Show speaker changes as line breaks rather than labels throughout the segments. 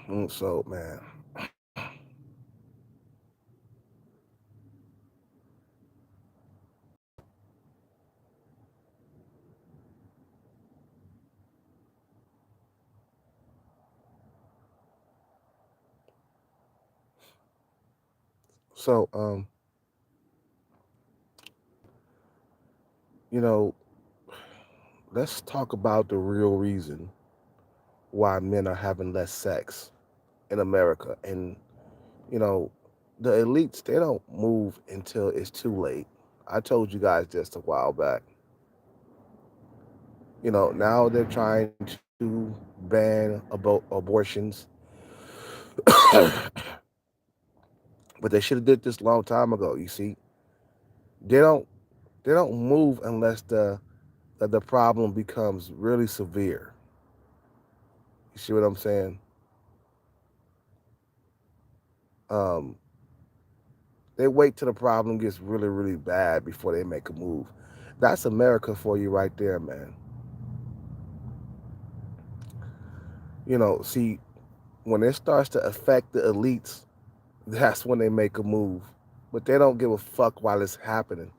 So man, so you know, let's talk about the real reason why men are having less sex in America. And you know, the elites, they don't move until it's too late. I told you guys this a while back. Now they're trying to ban abortions, but they should have did this a long time ago. You see, they don't they don't move unless the problem becomes really severe. You see what I'm saying? Um, they wait till the problem gets really really bad before they make a move. That's America for you right there, man. See, when it starts to affect the elites, that's when they make a move. But they don't give a fuck while it's happening.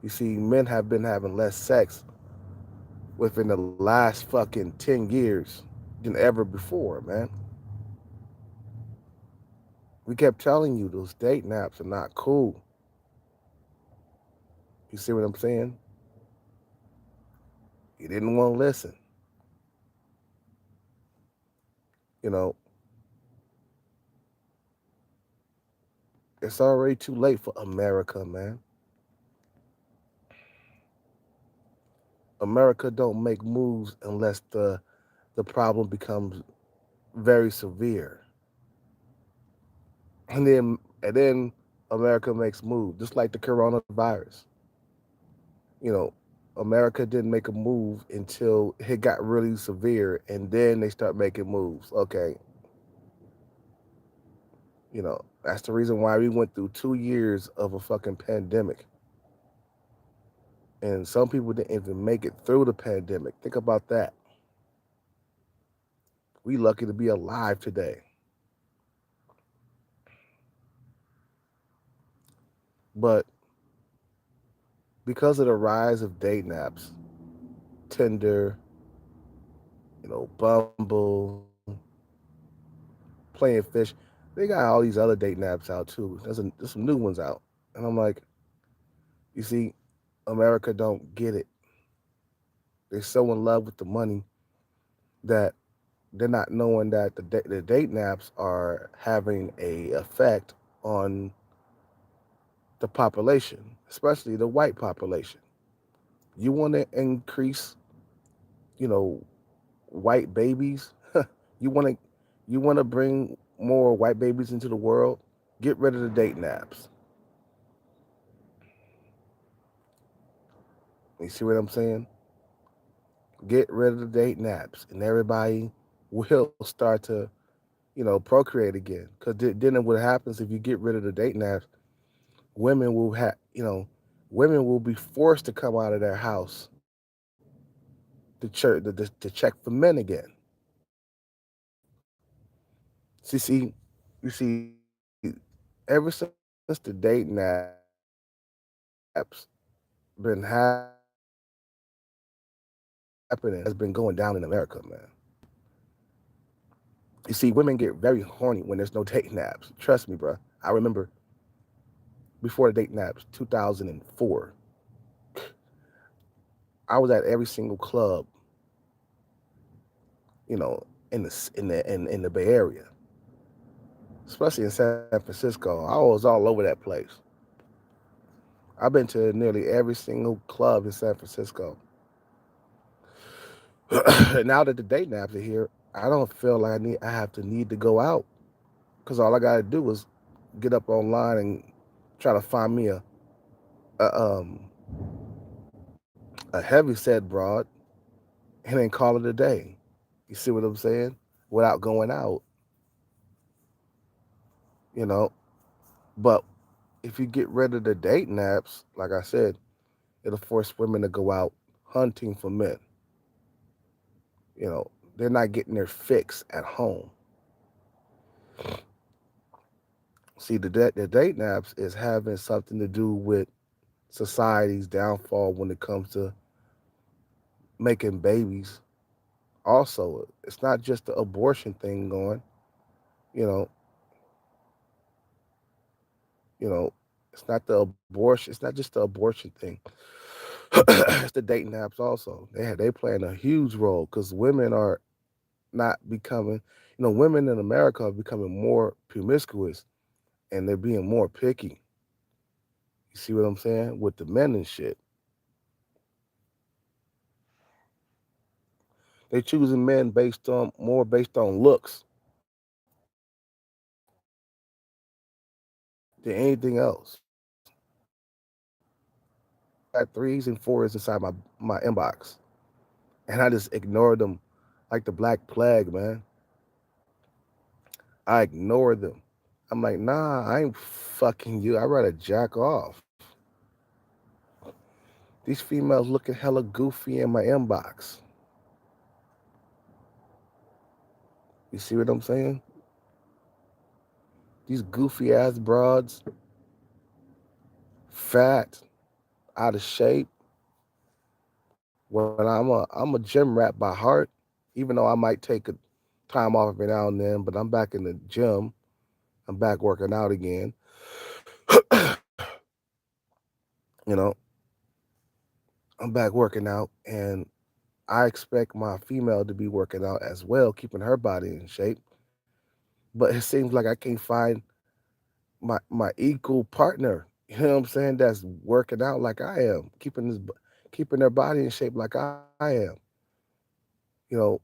You see, men have been having less sex within the last fucking 10 years than ever before, man. We kept telling you those date naps are not cool. You see what I'm saying? You didn't want to listen. You know, it's already too late for America, man. America don't make moves unless the problem becomes very severe. And then America makes moves, just like the coronavirus. You know, America didn't make a move until it got really severe, and then they start making moves. Okay, that's the reason why we went through 2 years of a fucking pandemic, and some people didn't even make it through the pandemic. Think about that. We lucky to be alive today, but because of the rise of date naps, Tinder, Bumble, Playing Fish, they got all these other date naps out too. There's some new ones out, and I'm like, you see, America don't get it. They're so in love with the money that they're not knowing that the date naps are having a effect on the population, especially the white population. You want to increase, you know, white babies. you want to you want to bring more white babies into the world. Get rid of the date naps. You see what I'm saying? Get rid of the date naps, and everybody will start to, procreate again. Because then what happens if you get rid of the date naps? Women will have, women will be forced to come out of their house to check for men again. See, ever since the date naps been happening, has been going down in America, man. You see, women get very horny when there's no date naps. Trust me, bro. I remember before the date naps, 2004. I was at every single club, in the Bay Area, especially in San Francisco. I was all over that place. I've been to nearly every single club in San Francisco. Now that the date naps are here, I don't feel like I have to need to go out because all I gotta do is get up online and try to find me a heavy set broad and then call it a day. You see what I'm saying? Without going out, you know. But if you get rid of the date naps, like I said, it'll force women to go out hunting for men. They're not getting their fix at home. See, the date naps is having something to do with society's downfall when it comes to making babies. Also, it's not just the abortion thing going. You know, you know, it's not the abortion. It's not just the abortion thing. It's the dating apps also. They playing a huge role because women are not becoming. Women in America are becoming more promiscuous and they're being more picky. You see what I'm saying with the men and shit? They choosing men based on looks than anything else. Got threes and fours inside my inbox, and I just ignored them like the black plague, man. I ignore them. I'm like, nah, I ain't fucking you. I'd rather jack off. These females looking hella goofy in my inbox. You see what I'm saying? These goofy ass broads, fat, out of shape. When I'm a gym rat by heart, even though I might take a time off every now and then, but I'm back in the gym. I'm back working out again. you know, I'm back working out, and I expect my female to be working out as well, keeping her body in shape. But it seems like I can't find my equal partner. You know what I'm saying? That's working out like I am, keeping their body in shape like I am. You know,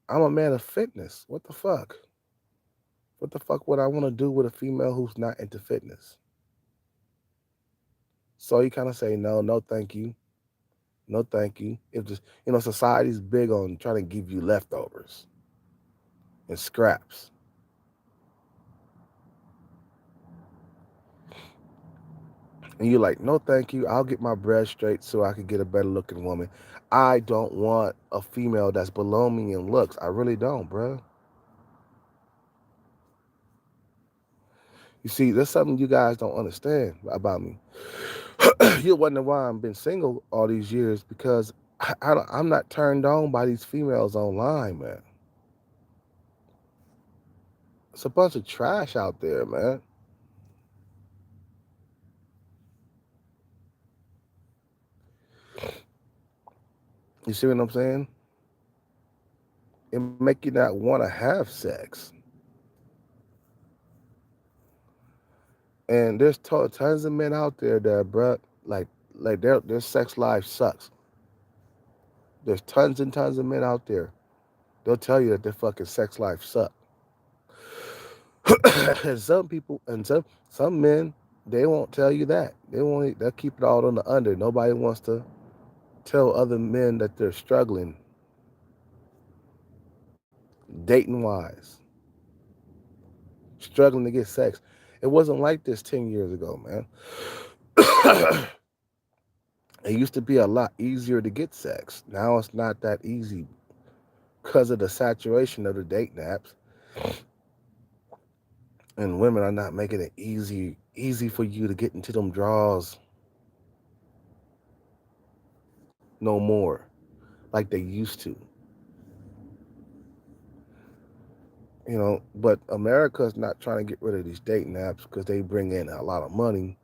I'm a man of fitness. What the fuck? What the fuck would I want to do with a female who's not into fitness? So you kind of say no, no, thank you, no, thank you. If just society's big on trying to give you leftovers and scraps, and you're like, no, thank you. I'll get my bread straight so I can get a better looking woman. I don't want a female that's below me in looks. I really don't, bruh. You see, there's something you guys don't understand about me. You're wondering why I've been single all these years because I'm not turned on by these females online, man. It's a bunch of trash out there, man. You see what I'm saying? It make you not want to have sex. And there's tons of men out there that, bruh, like their sex life sucks. There's tons and tons of men out there. They'll tell you that their fucking sex life sucks. And some men, they won't tell you that. They'll keep it all on the under. Nobody wants to tell other men that they're struggling dating wise, struggling to get sex. It wasn't like this 10 years ago, man. It used to be a lot easier to get sex. Now it's not that easy because of the saturation of the dating apps, and women are not making it easy for you to get into them draws no more like they used to. But America's not trying to get rid of these dating apps because they bring in a lot of money.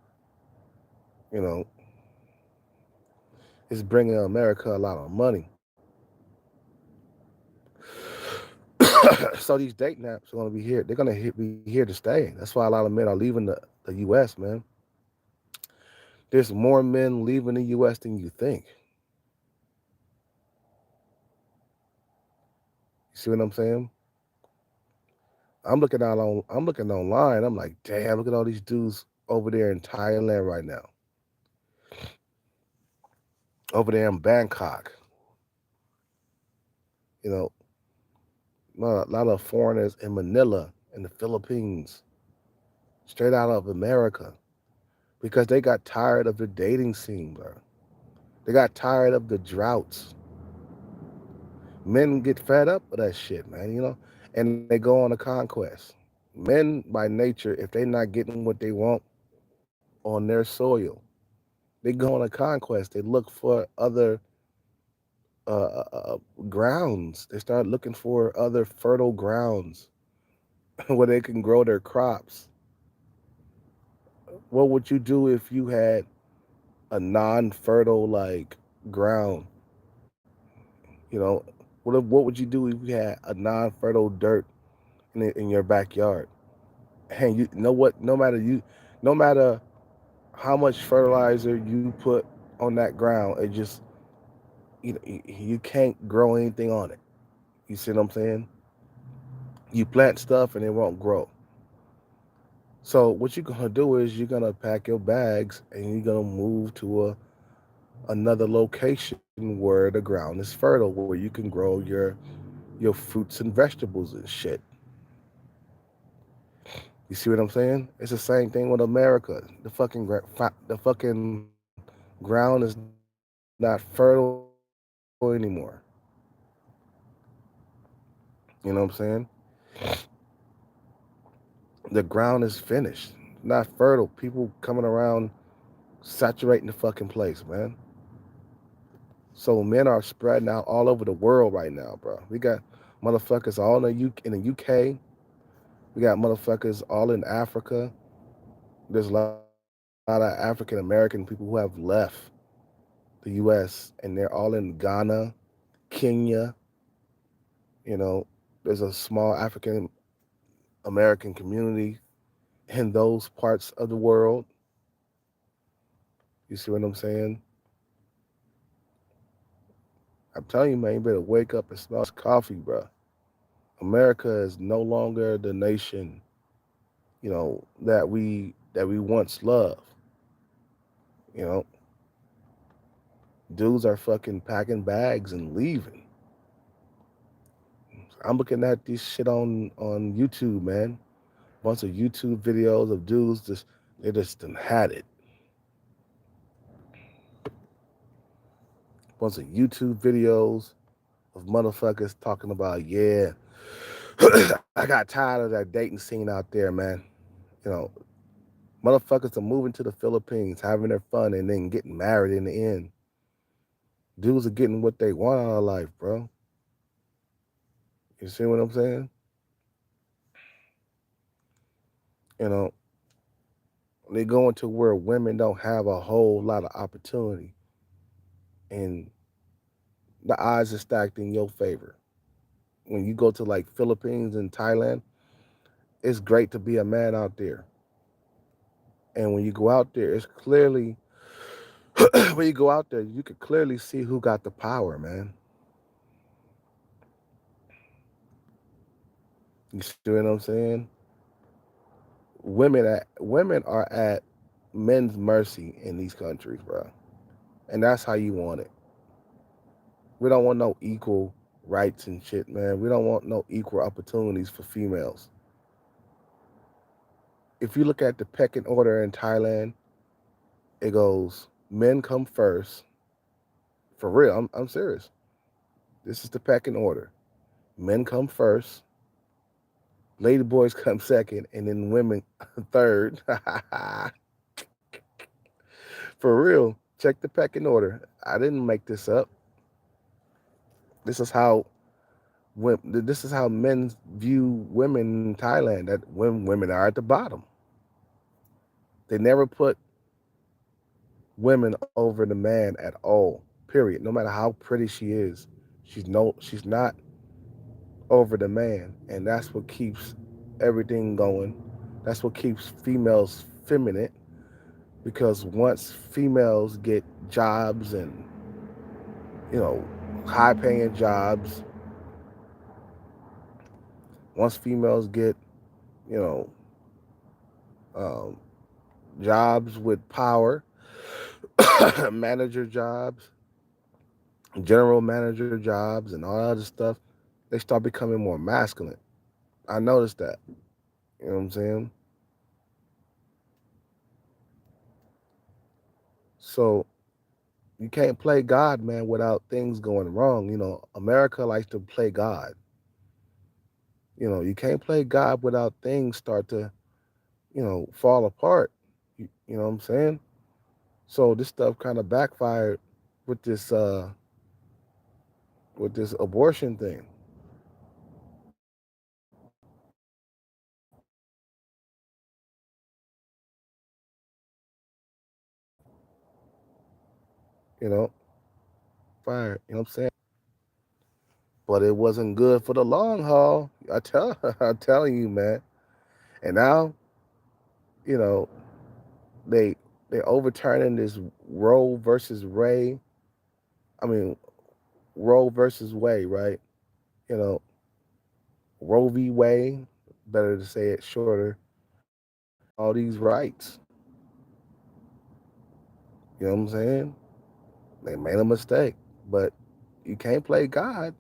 You know, it's bringing America a lot of money. So these dating apps are going to be here. They're going to be here to stay. That's why a lot of men are leaving the U.S., man. There's more men leaving the U.S. than you think. You see what I'm saying? I'm looking online. I'm like, damn, look at all these dudes over there in Thailand right now. Over there in Bangkok. You know, a lot of foreigners in Manila in the Philippines, straight out of America, because they got tired of the dating scene, bro. They got tired of the droughts. Men get fed up with that shit, man. and they go on a conquest. Men by nature, if they're not getting what they want on their soil, they go on a conquest. They look for other grounds. They start looking for other fertile grounds where they can grow their crops. What would you do if you had a non-fertile like ground? You know, what would you do if you had a non-fertile dirt in your backyard? And you know what? No matter how much fertilizer you put on that ground, it just you can't grow anything on it. You see what I'm saying? You plant stuff and it won't grow. So what you're gonna do is you're gonna pack your bags and you're gonna move to another location where the ground is fertile, where you can grow your fruits and vegetables and shit. You see what I'm saying? It's the same thing with America. The fucking ground is not fertile anymore. You know what I'm saying? The ground is finished, not fertile. People coming around saturating the fucking place, man. So men are spreading out all over the world right now, bro. We got motherfuckers all in the UK. We got motherfuckers all in Africa. There's a lot of African American people who have left the US and they're all in Ghana, Kenya, you know. There's a small African American community in those parts of the world. You see what I'm saying? I'm telling you, man, you better wake up and smell this coffee, bro. America is no longer the nation, that we once loved. You know, dudes are fucking packing bags and leaving. I'm looking at this shit on YouTube, man. Bunch of YouTube videos of dudes they just done had it. Bunch of YouTube videos of motherfuckers talking about, yeah, I got tired of that dating scene out there, man. You know, motherfuckers are moving to the Philippines, having their fun, and then getting married in the end. Dudes are getting what they want out of life, bro. You see what I'm saying? You know, they go into where women don't have a whole lot of opportunity, and the odds are stacked in your favor. When you go to like Philippines and Thailand, it's great to be a man out there. And when you go out there, it's clearly when you go out there, you can clearly see who got the power, man. You see what I'm saying? Women are at men's mercy in these countries, bro. And that's how you want it. We don't want no equal rights and shit, man. We don't want no equal opportunities for females. If you look at the pecking order in Thailand, it goes men come first. For real, I'm serious. This is the pecking order. Men come first, lady boys come second, and then women third. For real, check the pecking order. I didn't make this up. This is how this is how men view women in Thailand. That when women are at the bottom, they never put women over the man at all. Period. No matter how pretty she is, she's not over the man, and that's what keeps everything going. That's what keeps females feminine because once females get jobs and you know high paying jobs, once females get you know um, jobs with power, manager jobs, general manager jobs, and all that other stuff, they start becoming more masculine. I noticed that. You know what I'm saying? So you can't play God, man, without things going wrong. America likes to play God. You can't play God without things start to, fall apart. You know what I'm saying? So this stuff kind of backfired with this abortion thing. You know, fired. You know what I'm saying? But it wasn't good for the long haul. I'm telling you, man. And now, you know, they they overturning this Roe versus Ray. I mean, Roe versus Wade, right? You know, Roe v. Wade. Better to say it shorter. All these rights. You know what I'm saying? They made a mistake, but you can't play God.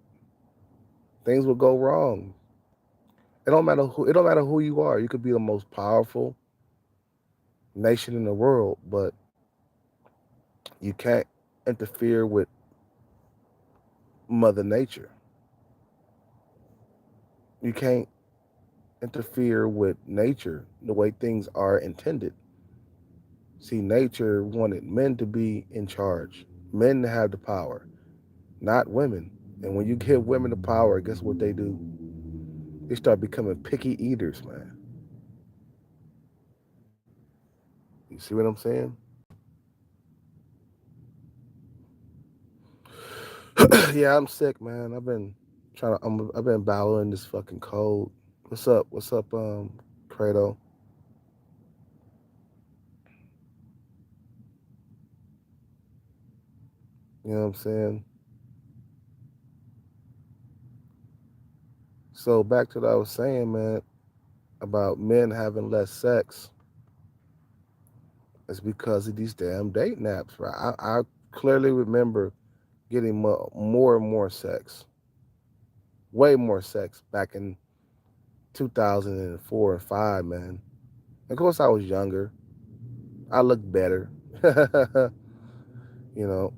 Things will go wrong. It don't matter who you are. You could be the most powerful nation in the world, but you can't interfere with Mother Nature. You can't interfere with nature the way things are intended. See, nature wanted men to be in charge, men to have the power, not women. And when you give women the power, guess what they do? They start becoming picky eaters, man. You see what I'm saying? Yeah, I'm sick, man. I've been battling this fucking cold. What's up? What's up, Credo? You know what I'm saying? So back to what I was saying, man, about men having less sex. It's because of these damn date naps, right? I clearly remember getting more and more sex, way more sex back in 2004 and 5, man. Of course, I was younger. I looked better. you know,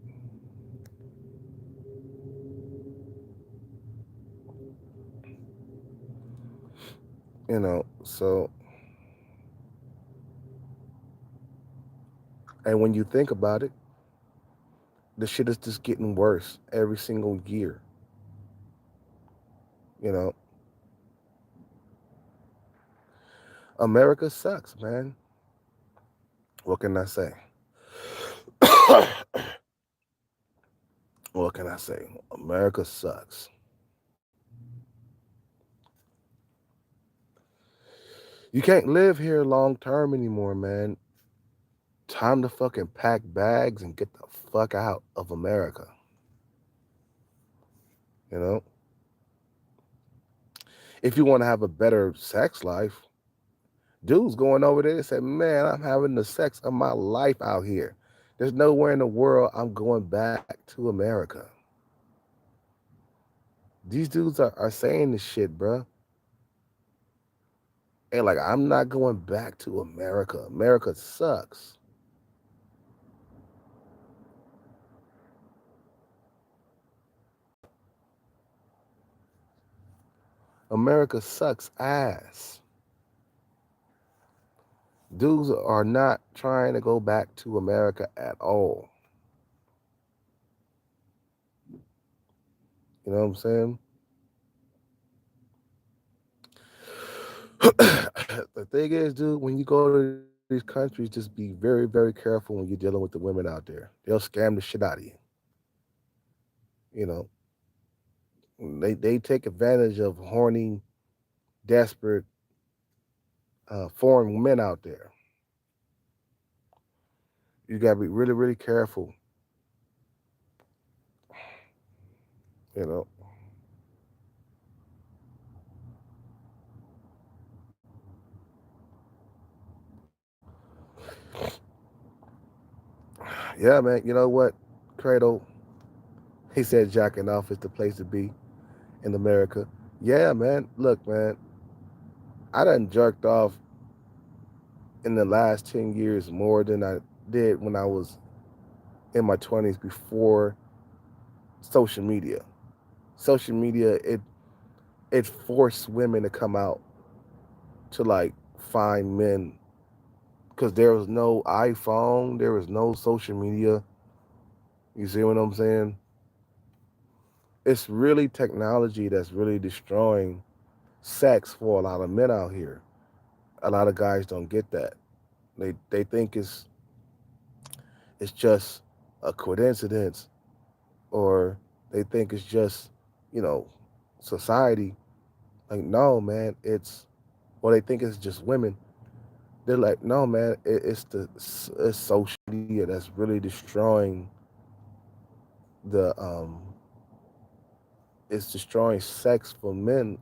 So, and when you think about it, the shit is just getting worse every single year. You know, America sucks, man. What can I say? What can I say? America sucks. You can't live here long term anymore, man. Time to fucking pack bags and get the fuck out of America. You know, if you want to have a better sex life, dudes going over there and say, "Man, I'm having the sex of my life out here. There's nowhere in the world I'm going back to America." These dudes are saying this shit, bro. And like, I'm not going back to America. America sucks. America sucks ass. Dudes are not trying to go back to America at all. You know what I'm saying? The thing is, dude, when you go to these countries, just be very, very careful when you're dealing with the women out there. They'll scam the shit out of you. You know, they take advantage of horny, desperate, foreign men out there. You gotta be really, really careful. You know, yeah, man. You know what, Cradle? He said jacking off is the place to be in America. Yeah, man. Look, man, I done jerked off in the last 10 years more than I did when I was in my 20s before social media. Social media, it forced women to come out to like find men because there was no iPhone, there was no social media. You see what I'm saying? It's really technology that's really destroying sex for a lot of men out here. A lot of guys don't get that. They think it's just a coincidence, or they think it's just, you know, society. Like, no, man, or they think it's just women. They're like, no, man, it's social media that's really destroying the it's destroying sex for men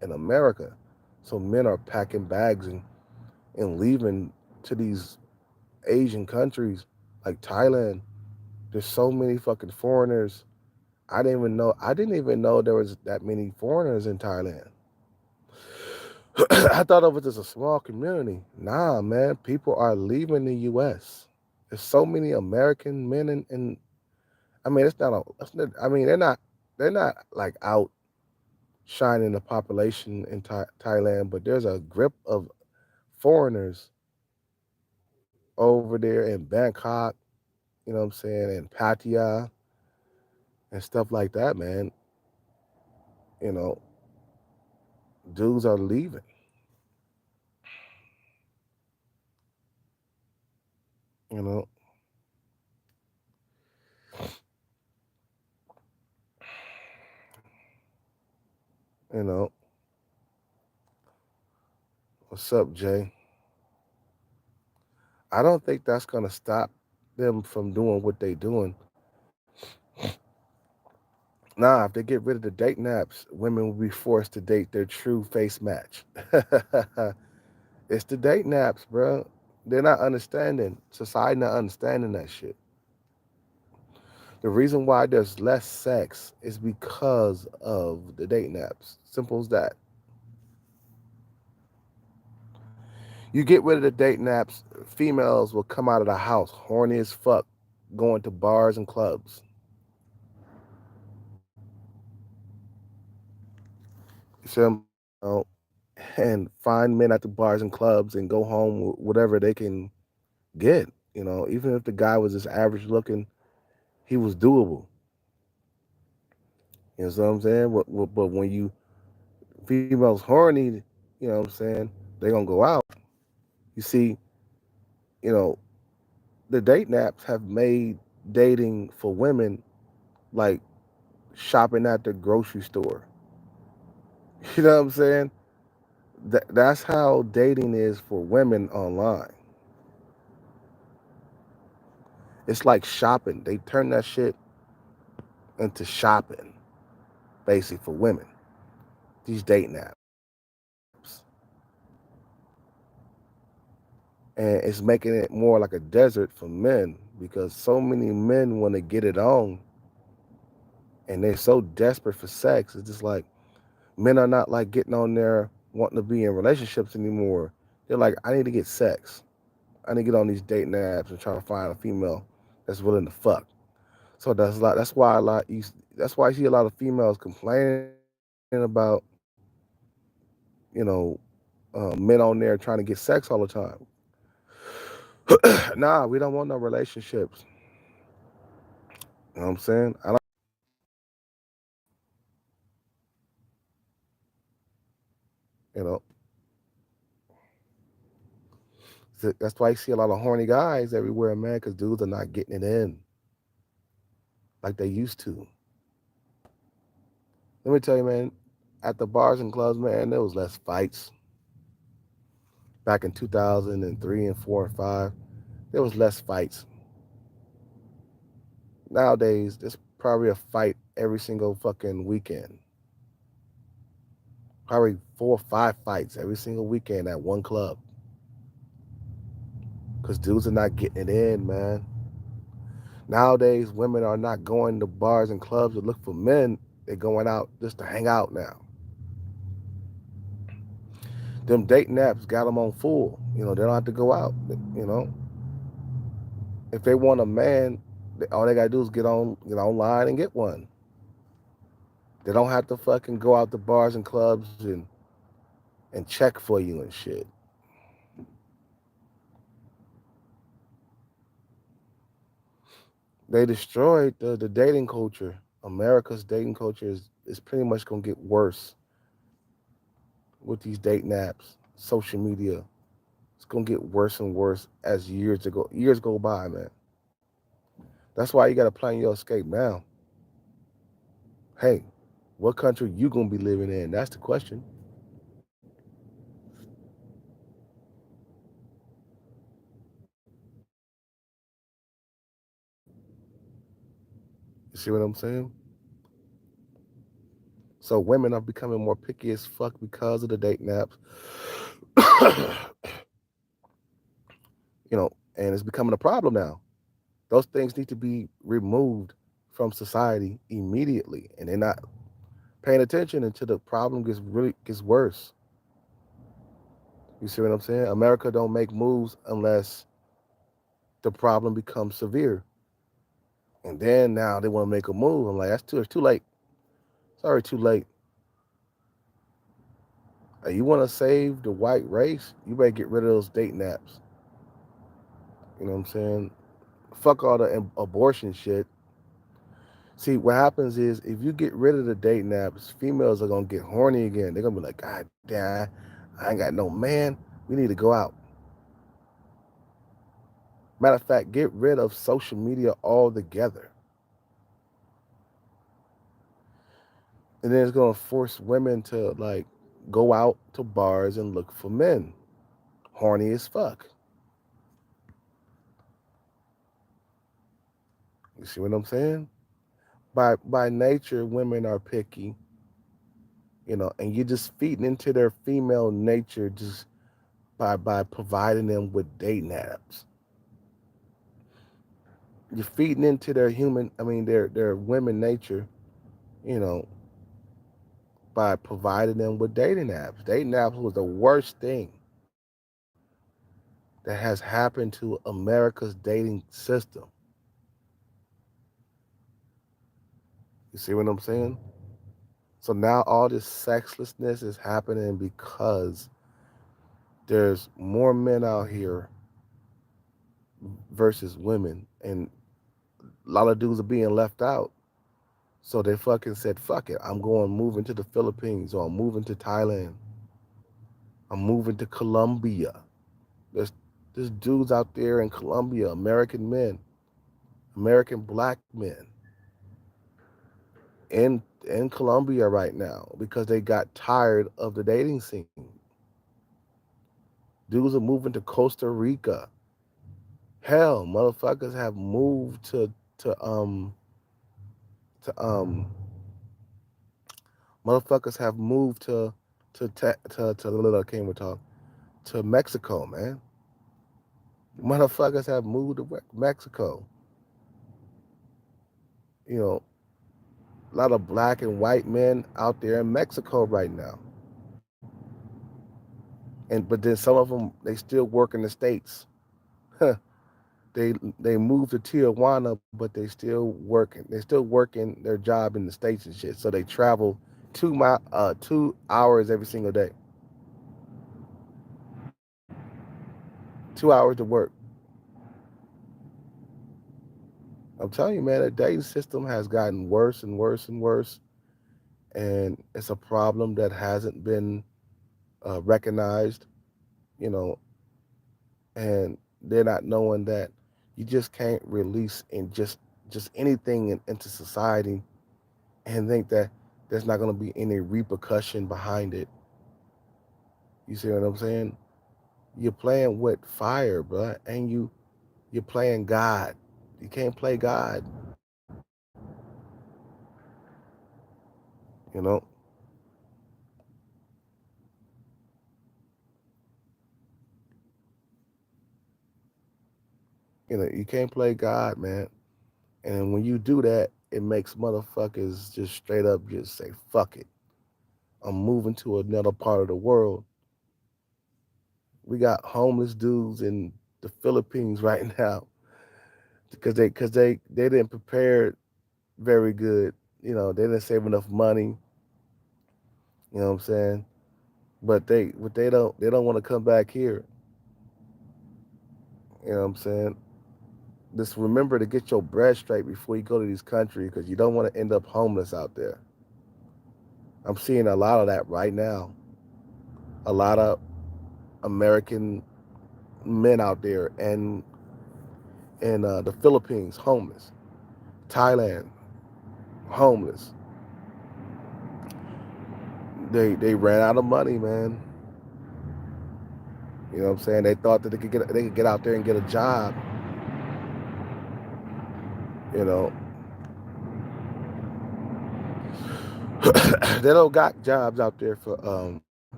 in America. So men are packing bags and leaving to these Asian countries like Thailand. There's so many fucking foreigners. I didn't even know there was that many foreigners in Thailand. I thought of it as a small community. Nah, man, people are leaving the US. There's so many American men and I mean I mean they're not like out shining the population in Thailand, but there's a grip of foreigners over there in Bangkok, you know what I'm saying, and Pattaya and stuff like that, man. You know, dudes are leaving. You know, you know. What's up, Jay? I don't think that's gonna stop them from doing what they doing. Nah, if they get rid of the date naps, women will be forced to date their true face match. It's the date naps, bro. They're not understanding. Society not understanding that shit. The reason why there's less sex is because of the date naps. Simple as that. You get rid of the date naps, females will come out of the house horny as fuck, going to bars and clubs. You see them, and find men at the bars and clubs and go home with whatever they can get. You know, even if the guy was just average looking, he was doable. You know what I'm saying? But when you females horny, you know what I'm saying, they gonna go out. You see, you know, the date naps have made dating for women like shopping at the grocery store. You know what I'm saying? That's how dating is for women online. It's like shopping. They turn that shit into shopping, basically for women. These dating apps, and it's making it more like a desert for men because so many men want to get it on, and they're so desperate for sex. It's just like men are not like getting on there wanting to be in relationships anymore. They're like, I need to get sex. I need to get on these dating apps and try to find a female that's willing to fuck. So that's a lot. That's why you see a lot of females complaining about, you know, men on there trying to get sex all the time. Nah, we don't want no relationships. You know what I'm saying? I don't, you know, that's why you see a lot of horny guys everywhere, man, because dudes are not getting it in like they used to. Let me tell you, man, at the bars and clubs, man, there was less fights back in 2003 and 4 and 5. There was less fights. Nowadays, there's probably a fight every single fucking weekend. Probably 4 or 5 fights every single weekend at one club. Because dudes are not getting it in, man. Nowadays, women are not going to bars and clubs to look for men. They're going out just to hang out now. Them dating apps got them on full. You know, they don't have to go out. You know, if they want a man, all they gotta do is get online and get one. They don't have to fucking go out to bars and clubs and check for you and shit. They destroyed the dating culture. America's dating culture is pretty much gonna get worse with these dating apps, social media. It's gonna get worse and worse as years go by, man. That's why you gotta plan your escape now. Hey, what country you gonna be living in? That's the question. You see what I'm saying? So women are becoming more picky as fuck because of the dating apps. And it's becoming a problem now. Those things need to be removed from society immediately, and they're not paying attention until the problem gets worse. You see what I'm saying? America don't make moves unless the problem becomes severe, and then now they want to make a move. I'm like, it's too late. Sorry, too late. You want to save the white race? You better get rid of those dating apps. You know what I'm saying? Fuck all the abortion shit. See, what happens is if you get rid of the dating apps, females are gonna get horny again. They're gonna be like, God damn, I ain't got no man. We need to go out. Matter of fact, get rid of social media altogether. And then it's gonna force women to like go out to bars and look for men. Horny as fuck. You see what I'm saying? By nature, women are picky, and you're just feeding into their female nature just by providing them with dating apps. You're feeding into their women nature, you know, by providing them with dating apps. Dating apps was the worst thing that has happened to America's dating system. You see what I'm saying? So now all this sexlessness is happening because there's more men out here versus women, and a lot of dudes are being left out. So they fucking said, "Fuck it, I'm going moving to the Philippines, or I'm moving to Thailand, I'm moving to Colombia." There's dudes out there in Colombia, American men, American black men, in Colombia right now because they got tired of the dating scene. Dudes are moving to Costa Rica. Hell, motherfuckers have moved to motherfuckers have moved to little came we talk to Mexico, man. Motherfuckers have moved to Mexico. You know, a lot of black and white men out there in Mexico right now. And but then some of them they still work in the states. they moved to Tijuana, but they still working. They still working their job in the states and shit. So they travel 2 hours every single day. 2 hours to work. I'm telling you, man, the dating system has gotten worse and worse and worse, and it's a problem that hasn't been recognized. You know, and they're not knowing that you just can't release and just anything into society and think that there's not going to be any repercussion behind it. You see what I'm saying? You're playing with fire, bro, and you're playing God. You can't play God. You know, you can't play God, man. And when you do that, it makes motherfuckers just straight up just say, "Fuck it, I'm moving to another part of the world." We got homeless dudes in the Philippines right now because they didn't prepare very good. They didn't save enough money. You know what I'm saying? But they don't want to come back here. You know what I'm saying? Just remember to get your bread straight before you go to these countries because you don't want to end up homeless out there. I'm seeing a lot of that right now. A lot of American men out there and in the Philippines homeless, Thailand homeless. They ran out of money, man. You know what I'm saying? They thought that they could get out there and get a job. You know, they don't got jobs out there for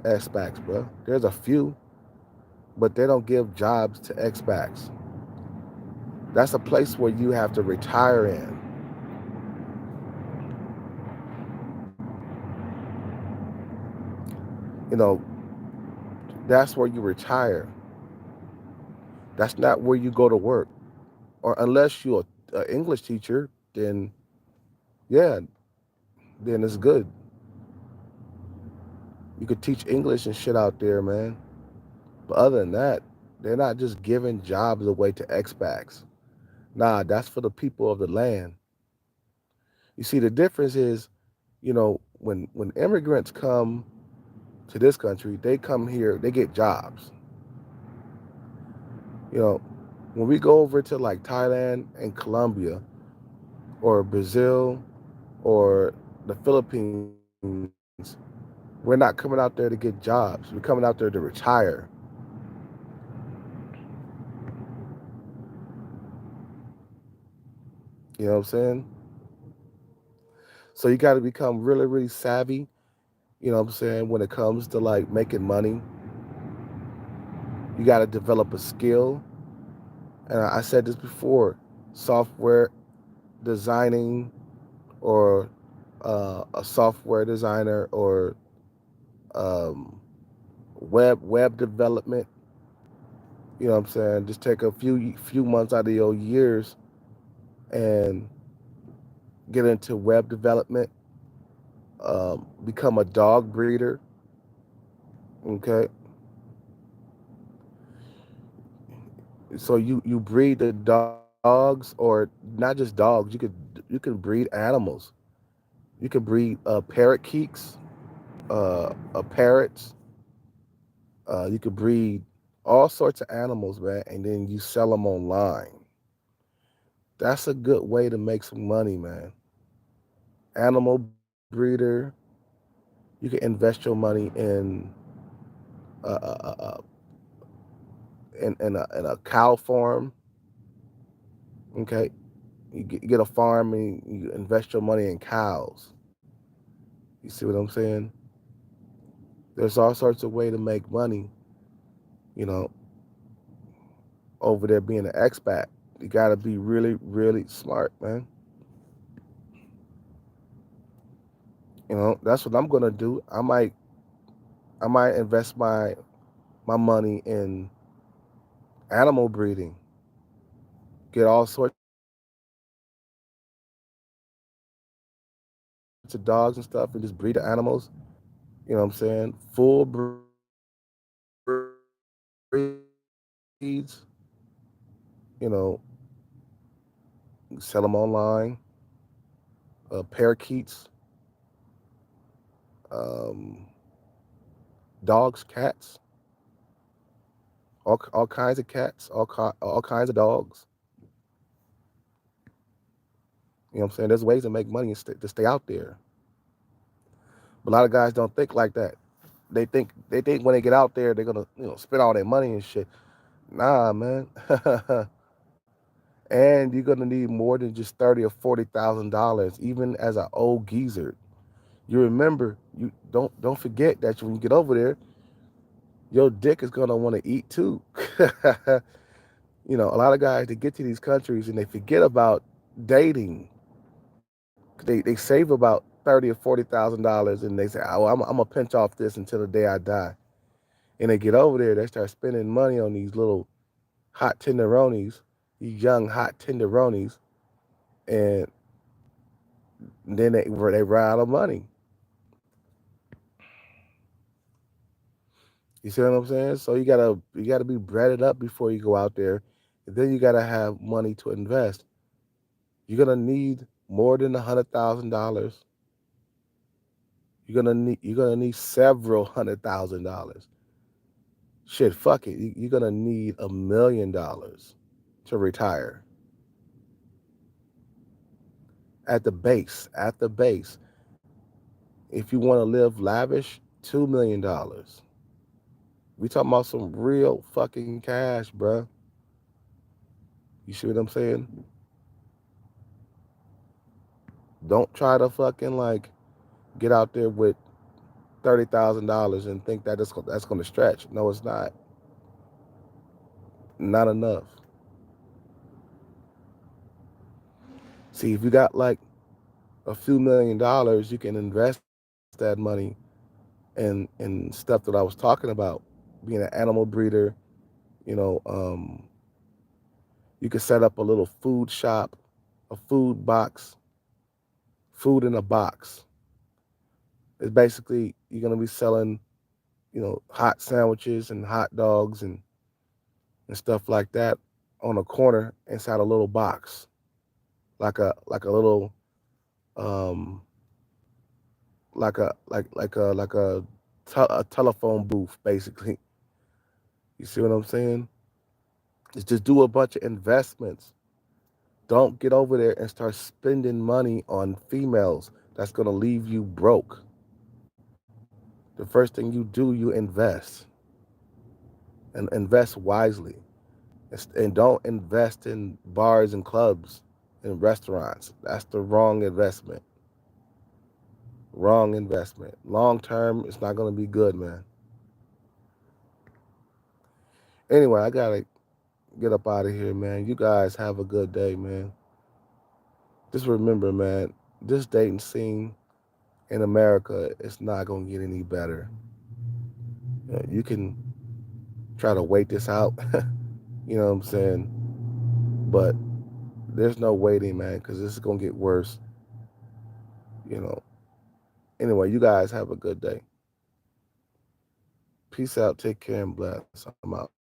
expats, bro. There's a few, but they don't give jobs to expats. That's a place where you have to retire in. You know, that's where you retire. That's not where you go to work. Or unless you're an English teacher, then yeah, then it's good. You could teach English and shit out there, man. But other than that, they're not just giving jobs away to expats. Nah, that's for the people of the land. You see, the difference is, when immigrants come to this country, they come here, they get jobs. You know, when we go over to like Thailand and Colombia or Brazil or the Philippines, we're not coming out there to get jobs. We're coming out there to retire. You know what I'm saying? So you got to become really, really savvy. You know what I'm saying? When it comes to like making money, you got to develop a skill. And I said this before: software designing, or a software designer, or um, web development. You know what I'm saying? Just take a few months out of your years and get into web development. Become a dog breeder. Okay, so you breed the dogs, or not just dogs. You can breed animals. You can breed parakeets, parrots. You could breed all sorts of animals, man, and then you sell them online. That's a good way to make some money, man. Animal breeder. You can invest your money uh, uh, uh, uh, in a cow farm. Okay, you get a farm and you invest your money in cows. You see what I'm saying? There's all sorts of way to make money. You know, over there being an expat, you got to be really, really smart, man. That's what I'm gonna do. I might invest my money in animal breeding. Get all sorts of dogs and stuff, and just breed the animals. You know what I'm saying? Full breeds. You know, sell them online. Parakeets, um, dogs, cats, all kinds of cats, all kinds of dogs. You know what I'm saying? There's ways to make money and to stay out there. But a lot of guys don't think like that. They think when they get out there they're gonna spend all their money and shit. Nah, man. And you're gonna need more than just $30,000 or $40,000, even as an old geezer. You remember, you don't forget that when you get over there, your dick is gonna want to eat too. A lot of guys they get to these countries and they forget about dating. They save about $30,000 or $40,000 and they say, "Oh, I'm gonna pinch off this until the day I die." And they get over there, they start spending money on these little hot tenderonis, these young hot tenderonis, and then they run out of money. You see what I'm saying? So you gotta be breaded up before you go out there. And then you gotta have money to invest. You're gonna need more than $100,000. You're gonna need several $100,000. Shit, fuck it. You're gonna need $1 million to retire at the base. At the base, if you want to live lavish, $2 million. We talking about some real fucking cash, bruh. You see what I'm saying? Don't try to fucking like get out there with $30,000 and think that that's gonna stretch. No, it's not. Not enough. See, if you got like a few $1 million, you can invest that money in stuff that I was talking about, being an animal breeder. You know, you could set up a little food shop, a food box, food in a box. It's basically you're gonna be selling, hot sandwiches and hot dogs and stuff like that on a corner inside a little box, like a little um like a telephone booth basically. You see what I'm saying? Is just do a bunch of investments. Don't get over there and start spending money on females. That's gonna leave you broke. The first thing you do, you invest and invest wisely. And don't invest in bars and clubs and restaurants. That's the wrong investment. Wrong investment. Long term, it's not gonna be good, man. Anyway, I gotta get up out of here, man. You guys have a good day, man. Just remember, man, this dating scene in America is not gonna get any better. You can try to wait this out, you know what I'm saying? But there's no waiting, man, because this is gonna get worse. You know. Anyway, you guys have a good day. Peace out. Take care and bless. I'm out.